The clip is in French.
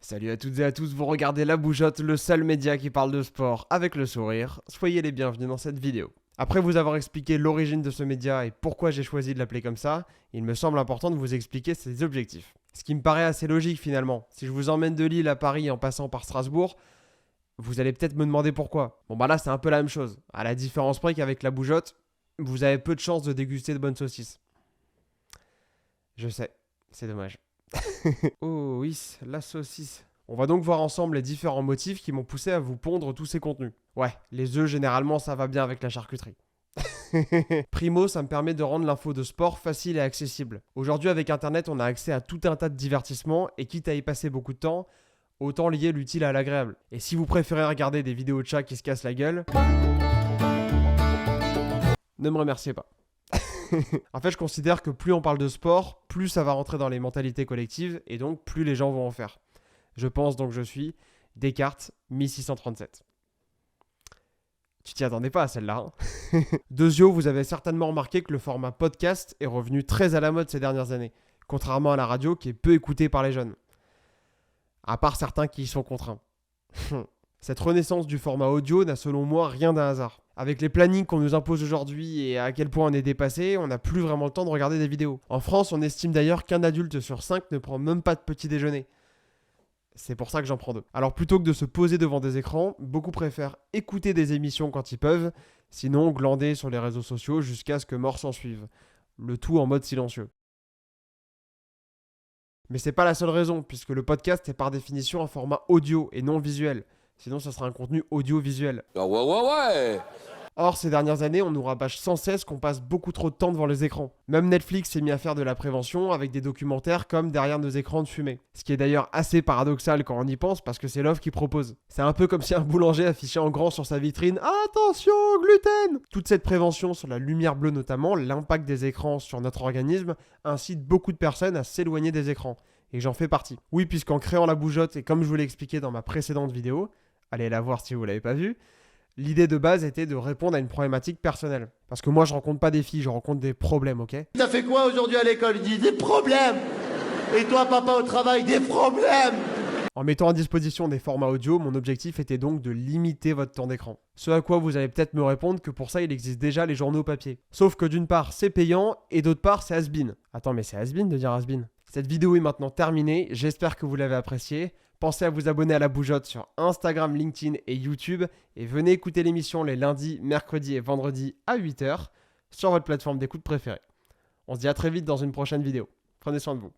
Salut à toutes et à tous, vous regardez La Bougeotte, le seul média qui parle de sport avec le sourire. Soyez les bienvenus dans cette vidéo. Après vous avoir expliqué l'origine de ce média et pourquoi j'ai choisi de l'appeler comme ça, il me semble important de vous expliquer ses objectifs. Ce qui me paraît assez logique finalement. Si je vous emmène de Lille à Paris en passant par Strasbourg, vous allez peut-être me demander pourquoi. Bon bah là c'est un peu la même chose. À la différence près qu'avec La Bougeotte, vous avez peu de chances de déguster de bonnes saucisses. Je sais, c'est dommage. Oh oui, la saucisse. On va donc voir ensemble les différents motifs qui m'ont poussé à vous pondre tous ces contenus. Ouais, les œufs généralement ça va bien avec la charcuterie. Primo, ça me permet de rendre l'info de sport facile et accessible. Aujourd'hui avec internet on a accès à tout un tas de divertissements et quitte à y passer beaucoup de temps, autant lier l'utile à l'agréable. Et si vous préférez regarder des vidéos de chats qui se cassent la gueule, ne me remerciez pas. En fait, je considère que plus on parle de sport, plus ça va rentrer dans les mentalités collectives et donc plus les gens vont en faire. Je pense donc je suis Descartes 1637. Tu t'y attendais pas à celle-là, hein? Deuxio, vous avez certainement remarqué que le format podcast est revenu très à la mode ces dernières années, contrairement à la radio qui est peu écoutée par les jeunes. À part certains qui y sont contraints. Cette renaissance du format audio n'a selon moi rien d'un hasard. Avec les plannings qu'on nous impose aujourd'hui et à quel point on est dépassé, on n'a plus vraiment le temps de regarder des vidéos. En France, on estime d'ailleurs qu'un adulte sur 5 ne prend même pas de petit déjeuner. C'est pour ça que j'en prends 2. Alors plutôt que de se poser devant des écrans, beaucoup préfèrent écouter des émissions quand ils peuvent, sinon glander sur les réseaux sociaux jusqu'à ce que mort s'en suive. Le tout en mode silencieux. Mais c'est pas la seule raison, puisque le podcast est par définition un format audio et non visuel. Sinon, ça sera un contenu audiovisuel. Ouais. Or, ces dernières années, on nous rabâche sans cesse qu'on passe beaucoup trop de temps devant les écrans. Même Netflix s'est mis à faire de la prévention avec des documentaires comme Derrière nos écrans de fumée. Ce qui est d'ailleurs assez paradoxal quand on y pense parce que c'est l'offre qui propose. C'est un peu comme si un boulanger affichait en grand sur sa vitrine « Attention, gluten !» Toute cette prévention sur la lumière bleue notamment, l'impact des écrans sur notre organisme, incite beaucoup de personnes à s'éloigner des écrans. Et j'en fais partie. Oui, puisqu'en créant La Bougeotte, et comme je vous l'ai expliqué dans ma précédente vidéo, allez la voir si vous ne l'avez pas vue, l'idée de base était de répondre à une problématique personnelle. Parce que moi, je rencontre pas des filles, je rencontre des problèmes, ok? T'as fait quoi aujourd'hui à l'école? Il dit des problèmes. Et toi, papa, au travail, des problèmes. En mettant à disposition des formats audio, mon objectif était donc de limiter votre temps d'écran. Ce à quoi vous allez peut-être me répondre que pour ça, il existe déjà les journaux papier. Sauf que d'une part, c'est payant, et d'autre part, c'est has-been. Attends, mais c'est has-been de dire has-been. Cette vidéo est maintenant terminée, j'espère que vous l'avez appréciée. Pensez à vous abonner à La Bougeotte sur Instagram, LinkedIn et YouTube. Et venez écouter l'émission les lundis, mercredis et vendredis à 8h sur votre plateforme d'écoute préférée. On se dit à très vite dans une prochaine vidéo. Prenez soin de vous.